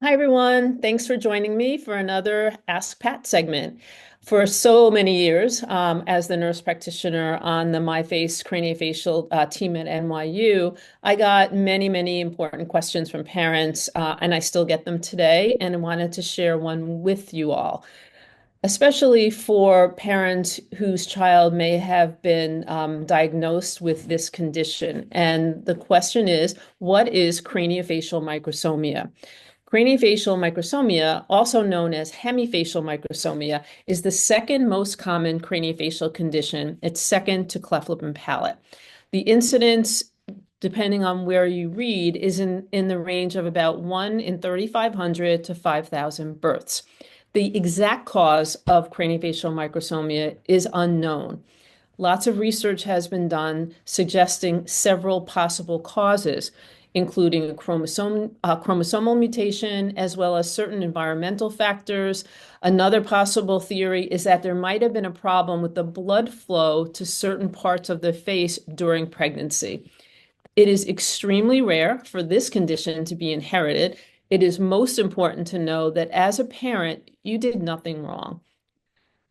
Hi, everyone. Thanks for joining me for another Ask Pat segment. For so many years, as the nurse practitioner on the MyFace craniofacial team at NYU, I got many, many important questions from parents, and I still get them today, and I wanted to share one with you all, especially for parents whose child may have been diagnosed with this condition. And the question is, what is craniofacial microsomia? Craniofacial microsomia, also known as hemifacial microsomia, is the second most common craniofacial condition. It's second to cleft lip and palate. The incidence, depending on where you read, is in the range of about 1 in 3,500 to 5,000 births. The exact cause of craniofacial microsomia is unknown. Lots of research has been done suggesting several possible causes, including a chromosomal mutation, as well as certain environmental factors. Another possible theory is that there might have been a problem with the blood flow to certain parts of the face during pregnancy. It is extremely rare for this condition to be inherited. It is most important to know that as a parent, you did nothing wrong.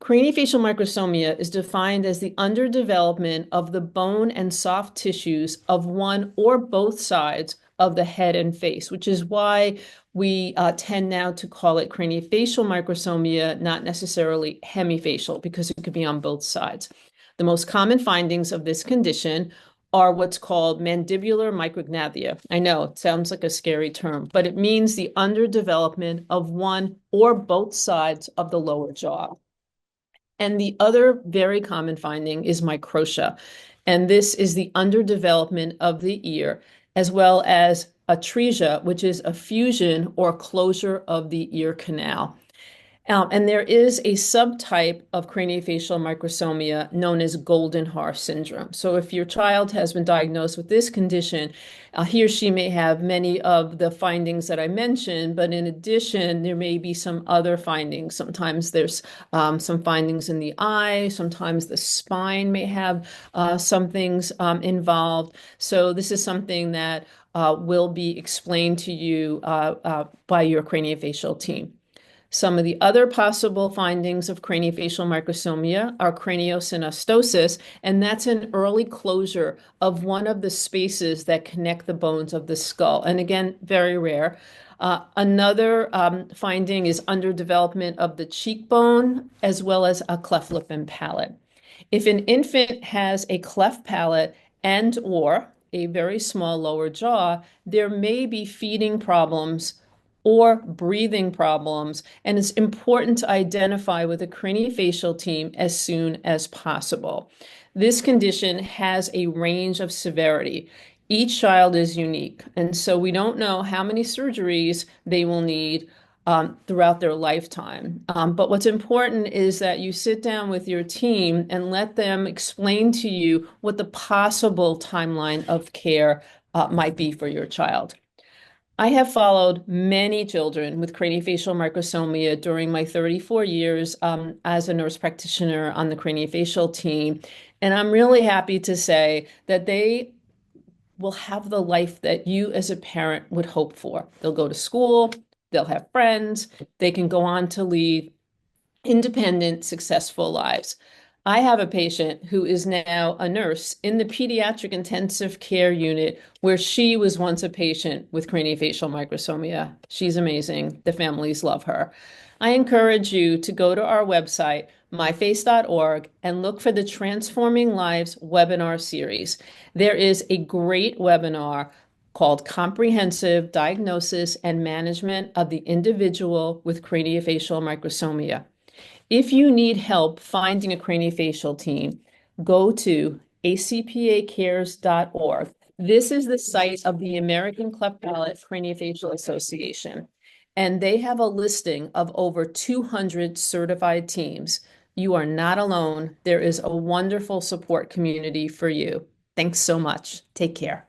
Craniofacial microsomia is defined as the underdevelopment of the bone and soft tissues of one or both sides of the head and face, which is why we tend now to call it craniofacial microsomia, not necessarily hemifacial, because it could be on both sides. The most common findings of this condition are what's called mandibular micrognathia. I know it sounds like a scary term, but it means the underdevelopment of one or both sides of the lower jaw. And the other very common finding is microtia. And this is the underdevelopment of the ear, as well as atresia, which is a fusion or closure of the ear canal. And there is a subtype of craniofacial microsomia known as Goldenhar syndrome. So if your child has been diagnosed with this condition, he or she may have many of the findings that I mentioned, but in addition, there may be some other findings. Sometimes there's some findings in the eye, sometimes the spine may have some things involved. So this is something that will be explained to you by your craniofacial team. Some of the other possible findings of craniofacial microsomia are craniosynostosis, and that's an early closure of one of the spaces that connect the bones of the skull. And again, very rare. Another finding is underdevelopment of the cheekbone as well as a cleft lip and palate. If an infant has a cleft palate and or a very small lower jaw, there may be feeding problems or breathing problems, and it's important to identify with a craniofacial team as soon as possible. This condition has a range of severity. Each child is unique, and so we don't know how many surgeries they will need throughout their lifetime. But what's important is that you sit down with your team and let them explain to you what the possible timeline of care might be for your child. I have followed many children with craniofacial microsomia during my 34 years as a nurse practitioner on the craniofacial team. And I'm really happy to say that they will have the life that you as a parent would hope for. They'll go to school, they'll have friends, they can go on to lead independent, successful lives. I have a patient who is now a nurse in the pediatric intensive care unit where she was once a patient with craniofacial microsomia. She's amazing. The families love her. I encourage you to go to our website, myface.org, and look for the Transforming Lives webinar series. There is a great webinar called Comprehensive Diagnosis and Management of the Individual with Craniofacial Microsomia. If you need help finding a craniofacial team, go to acpacares.org. This is the site of the American Cleft Palate Craniofacial Association, and they have a listing of over 200 certified teams. You are not alone. There is a wonderful support community for you. Thanks so much. Take care.